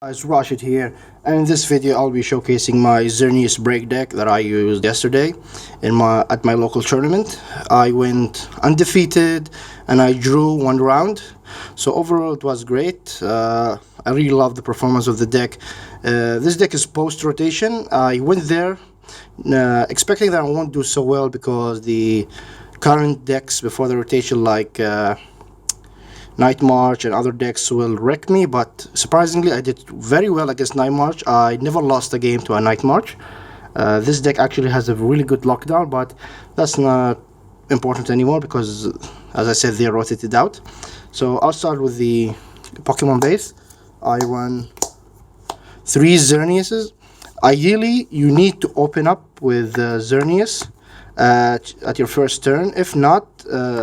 Guys, Rashid here, and in this video I'll be showcasing my Xerneas Break Deck that I used yesterday at my local tournament. I went undefeated and I drew one round, so overall it was great. I really love the performance of the deck. This deck is post rotation. I went there expecting that I won't do so well because the current decks before the rotation, like Nightmarch and other decks, will wreck me, but surprisingly I did very well against Nightmarch. I never lost a game to a Nightmarch. This deck actually has a really good lockdown, but that's not important anymore because, as I said, they rotated out. So I'll start with the Pokemon base. I run 3 Xerneases. Ideally, you need to open up with Xerneas at your first turn. If not,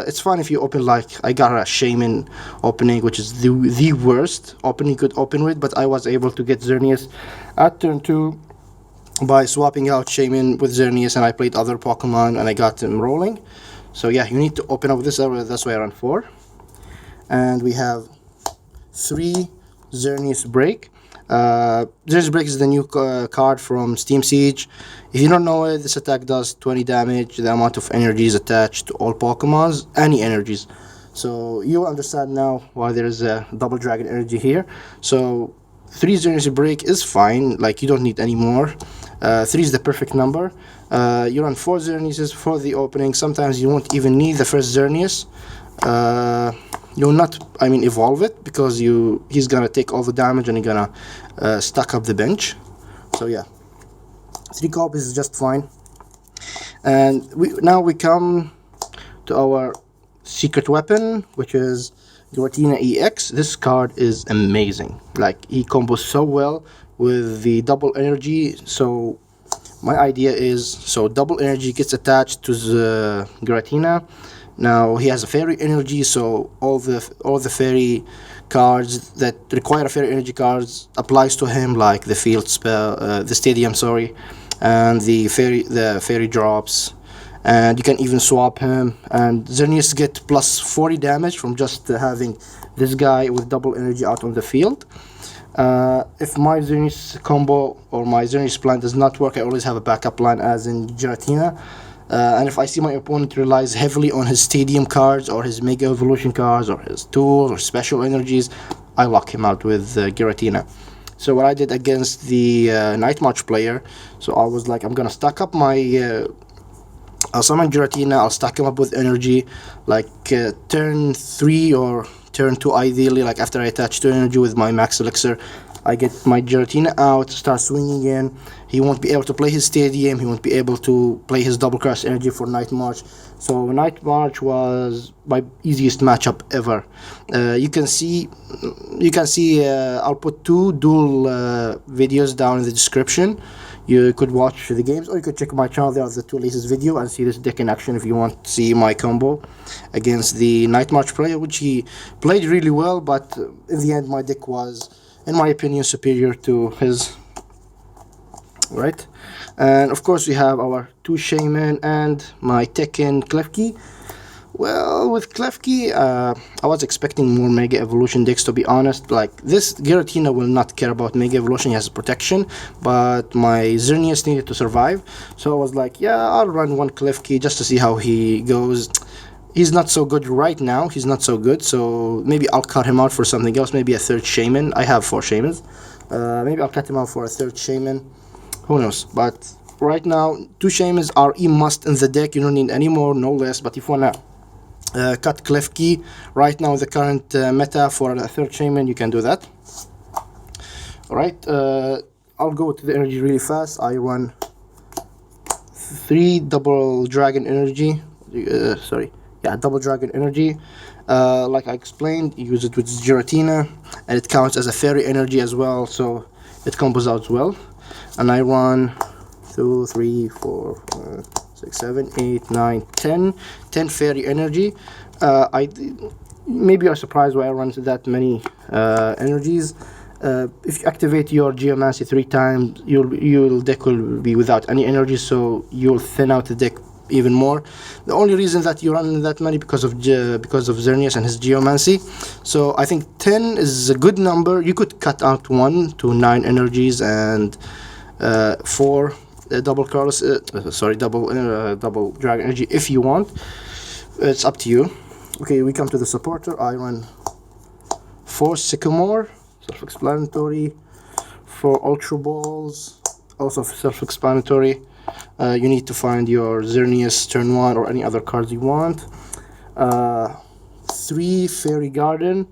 it's fine if you open, like I got a Shaman opening, which is the worst opening you could open with, but I was able to get Xerneas at turn 2 by swapping out Shaman with Xerneas, and I played other Pokemon and I got them rolling. So yeah, you need to open up with this. That's why I run 4. And we have 3 Xerneas Break. Xerneas Break is the new card from Steam Siege. If you don't know it, this attack does 20 damage. The amount of energies attached to all Pokemons, any energies. So you'll understand now why there is a double dragon energy here. So 3 Xerneas Break is fine, like you don't need any more. 3 is the perfect number. You run 4 Xerneases for the opening. Sometimes you won't even need the first Xerneas. You'll not, evolve it, because he's gonna take all the damage and he's gonna stack up the bench. So yeah, 3 copies is just fine. And now we come to our secret weapon, which is Giratina EX. This card is amazing. Like, he combos so well with the double energy. So my idea is, so double energy gets attached to the Giratina. Now he has a fairy energy, so all the fairy cards that require a fairy energy cards applies to him, like the field spell, the stadium, sorry, and the fairy drops, and you can even swap him. And Xerneas get plus 40 damage from just having this guy with double energy out on the field. If my Xerneas combo or my Xerneas plan does not work, I always have a backup plan, as in Giratina. And if I see my opponent relies heavily on his stadium cards or his Mega Evolution cards or his tools or special energies, I lock him out with Giratina. So what I did against the Nightmarch player, so I was like, I'm gonna stack up my I'll summon Giratina, I'll stack him up with energy, like turn 3 or turn 2 ideally, like after I attach 2 energy with my max elixir, I get my Giratina out, start swinging in. He won't be able to play his stadium, he won't be able to play his double cross energy for Nightmarch. So Nightmarch was my easiest matchup ever. You can see I'll put 2 dual videos down in the description. You could watch the games, or you could check my channel. There's the 2 latest video and see this deck in action if you want to see my combo against the Nightmarch player, which he played really well, but in the end my deck was, in my opinion, superior to his. Right, and of course we have our 2 Shaman and my Tekken Klefki. Well, with Klefki, I was expecting more Mega Evolution decks, to be honest. Like, this Giratina will not care about Mega Evolution, he has protection, but my Xerneas needed to survive. So I was like, yeah, I'll run 1 Klefki just to see how he goes. He's not so good right now, he's not so good, so maybe I'll cut him out for something else, maybe a 3rd Shaman. I have 4 Shamans. Maybe I'll cut him out for a 3rd Shaman. Who knows? But right now, 2 Shamans are a must in the deck. You don't need any more, no less. But if you wanna cut Klefki right now, the current meta for a 3rd Shaman, you can do that. Alright, I'll go to the energy really fast. I run 3 double dragon energy. Double dragon energy. Like I explained, you use it with Giratina, and it counts as a fairy energy as well, so it combos out well. And I run 2, 3, 4, 5, 6, 7, 8, 9, 10 fairy energy. Maybe you're surprised why I run that many energies. If you activate your Geomancy 3 times, your deck will be without any energy, so you'll thin out the deck even more. The only reason that you run that many because of Xerneas and his geomancy. So I think 10 is a good number. You could cut out 1 to 9 energies and 4 double Carlos, double dragon energy if you want. It's up to you. Okay, we come to the supporter. I run 4 Sycamore, self-explanatory. 4 Ultra Balls, also self-explanatory. You need to find your Xerneas turn 1 or any other cards you want. 3 Fairy Garden.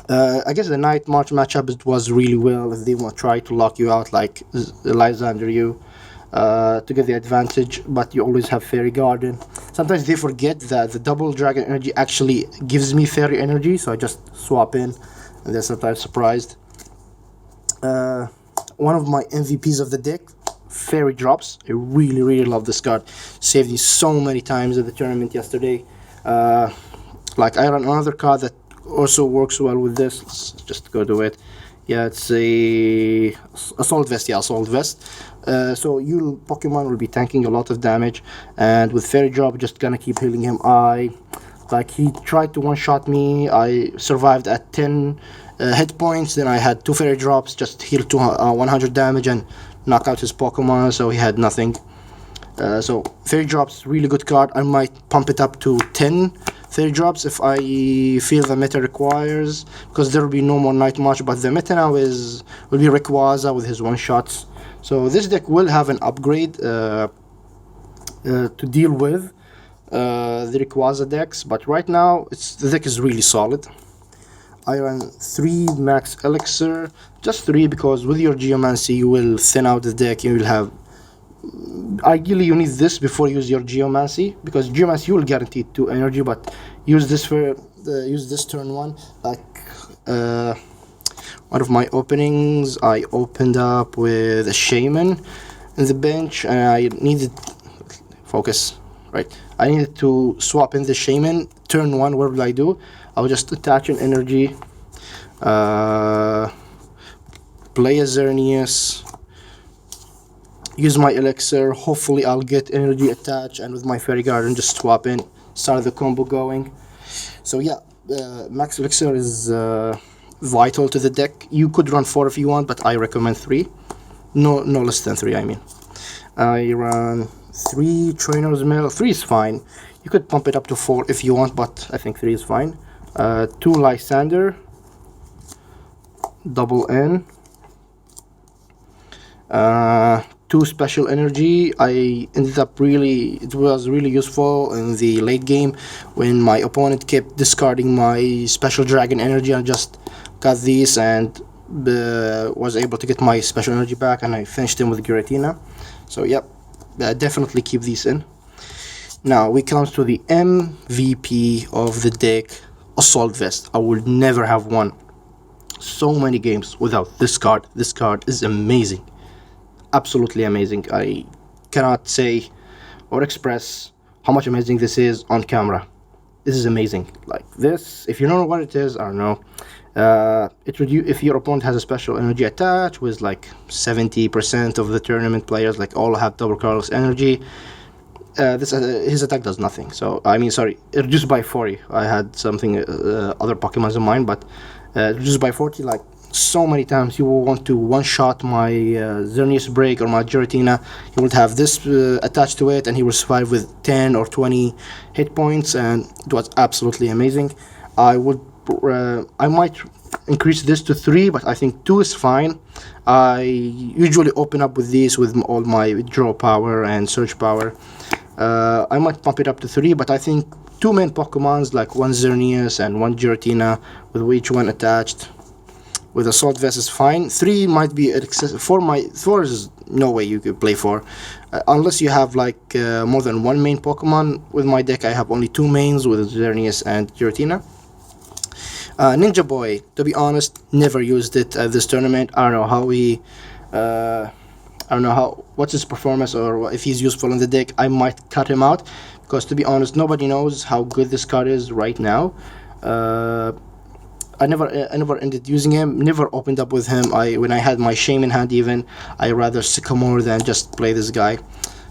I guess the Nightmarch matchup, it was really well if they want to try to lock you out like Lysander you to get the advantage, but you always have Fairy Garden. Sometimes they forget that the double dragon energy actually gives me fairy energy, so I just swap in and they're sometimes surprised. One of my MVPs of the deck, Fairy Drops. I really love this card. Saved me so many times at the tournament yesterday. Like I run another card that also works well with this. Let's just go to it. Yeah, it's a Assault Vest. Yeah, Assault Vest. So you Pokemon will be tanking a lot of damage, and with Fairy Drop, just gonna keep healing him. Like he tried to one-shot me. I survived at 10 hit points. Then I had 2 Fairy Drops, just healed 100 damage and knock out his Pokemon. So he had nothing. So Fairy Drops, really good card. I might pump it up to 10 Fairy Drops if I feel the meta requires, because there will be no more Nightmarch, but the meta now will be Rayquaza with his one-shots. So this deck will have an upgrade to deal with the Rayquaza decks, but right now the deck is really solid. I run 3 Max Elixir, just 3 because with your Geomancy you will thin out the deck. You will have, ideally you need this before you use your Geomancy, because Geomancy you will guarantee 2 energy, but use this for use this turn 1. Like one of my openings, I opened up with a Shaman in the bench, and I needed focus. Right, I needed to swap in the Shaman. Turn 1, what will I do? I'll just attach an energy, play a Xerneas, use my Elixir. Hopefully I'll get energy attached, and with my Fairy Garden just swap in, start the combo going. So yeah, Max Elixir is vital to the deck. You could run 4 if you want, but I recommend 3. No less than 3, I mean. I run 3 Trainer's Mail. 3 is fine. You could pump it up to 4 if you want, but I think 3 is fine. 2 Lysander, double N, 2 Special Energy. I ended up it was really useful in the late game when my opponent kept discarding my Special Dragon Energy. I just got these and was able to get my Special Energy back, and I finished him with Giratina. So yep, definitely keep these in. Now we come to the MVP of the deck, Assault Vest. I would never have won so many games without this card. This card is amazing, absolutely amazing. I cannot say or express how much amazing this is on camera. This is amazing. Like this, if you don't know what it is, I don't know. If your opponent has a Special Energy attached with like 70% of the tournament players, like all have double colorless energy, his attack does nothing. So I mean, sorry, reduced by 40. I had something other Pokemons in mind, but reduced by 40. Like so many times you will want to one-shot my Xerneas Break or my Giratina. He would have this attached to it, and he will survive with 10 or 20 hit points, and it was absolutely amazing. I might increase this to 3, but I think 2 is fine. I usually open up with these with all my draw power and search power. I might pump it up to 3, but I think 2 main Pokemons, like 1 Xerneas and 1 Giratina, with each one attached with Assault Vest is fine. 3 might be excessive. 4 is no way you could play 4, unless you have like more than 1 main Pokemon. With my deck I have only 2 mains with Xerneas and Giratina. Ninja Boy, to be honest, never used it at this tournament. I don't know how what's his performance, or if he's useful in the deck. I might cut him out, because to be honest, nobody knows how good this card is right now. I never ended using him, never opened up with him. When I had my Shame in hand even, I rather Sycamore than just play this guy.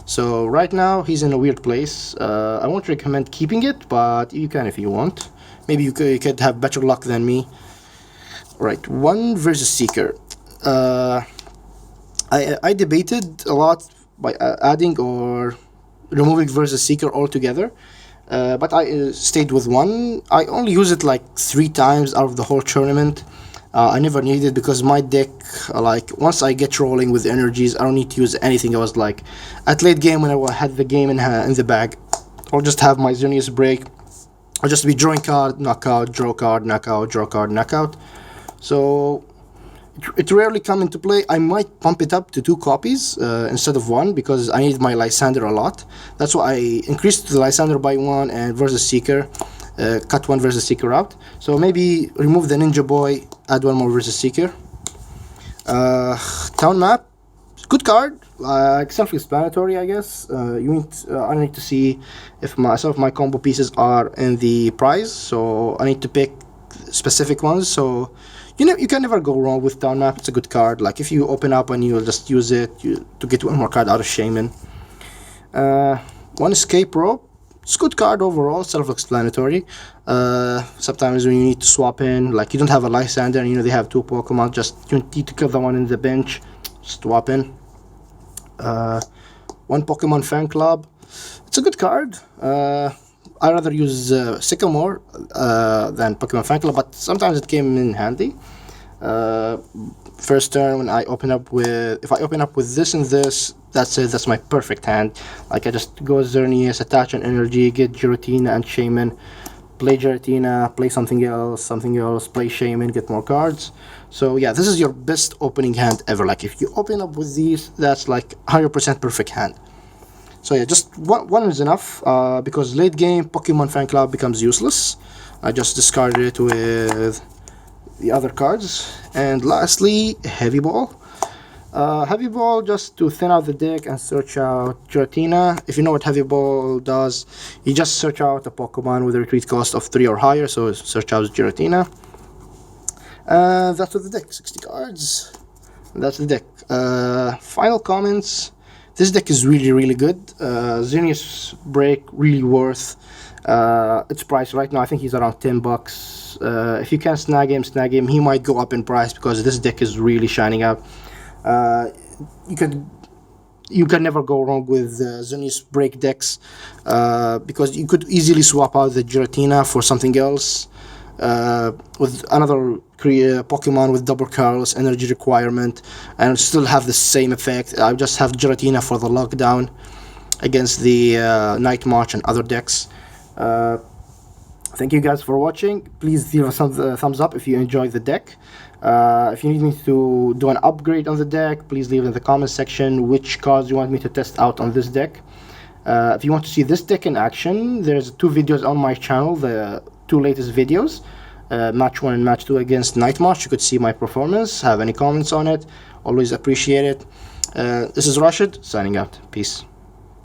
So right now he's in a weird place. I won't recommend keeping it, but you can if you want. Maybe you could have better luck than me. Right, 1 versus Seeker. I debated a lot by adding or removing versus Seeker altogether, but I stayed with 1. I only use it like 3 times out of the whole tournament. I never needed it because my deck, like, once I get rolling with energies, I don't need to use anything. I was like, at late game when I had the game in the bag, I'll just have my Xerneas Break. I'll just be drawing card, knockout, draw card, knockout, draw card, knockout. So it rarely come into play. I might pump it up to 2 copies instead of 1 because I need my Lysander a lot. That's why I increased the Lysander by 1 and versus Seeker. Cut 1 versus Seeker out. So maybe remove the Ninja Boy, add 1 more versus Seeker. Town Map, good card, self-explanatory, I guess. I need to see if some of my combo pieces are in the prize, so I need to pick specific ones. So you can never go wrong with Town Map. It's a good card. Like if you open up and you'll just use it to get 1 more card out of Shaman. 1 Escape Rope. It's a good card overall, self-explanatory. Sometimes when you need to swap in, like you don't have a Lysander and they have 2 Pokemon, just you need to kill the one in the bench, swap in. 1 Pokemon Fan Club. It's a good card. I rather use Sycamore than Pokemon Fan Club, but sometimes it came in handy. First turn when if I open up with this and this, that's it. That's my perfect hand. Like I just go Xerneas, attach an energy, get Giratina and Shaman, play Giratina, play something else, play Shaman, get more cards. So yeah, this is your best opening hand ever. Like if you open up with these, that's like 100% perfect hand. So yeah, just one is enough because late game Pokemon Fan Club becomes useless. I just discarded it with the other cards. And lastly, Heavy Ball. Heavy Ball just to thin out the deck and search out Giratina. If you know what Heavy Ball does, you just search out a Pokemon with a retreat cost of 3 or higher, so search out Giratina. That's with the deck, 60 cards. That's the deck. Final comments. This deck is really good. Xerneas Break, really worth its price right now. I think he's around $10. If you can snag him, he might go up in price because this deck is really shining out. You can never go wrong with Xerneas Break decks because you could easily swap out the Giratina for something else with another Pokemon with double curls, energy requirement, and still have the same effect. I just have Giratina for the lockdown against the Nightmarch and other decks. Thank you guys for watching. Please leave a thumbs up if you enjoyed the deck. If you need me to do an upgrade on the deck, please leave in the comment section which cards you want me to test out on this deck. If you want to see this deck in action, there's 2 videos on my channel, the 2 latest videos, match 1 and match 2 against Nightmarch. You could see my performance. Have any comments on it, always appreciate it. This is Rashid signing out. Peace.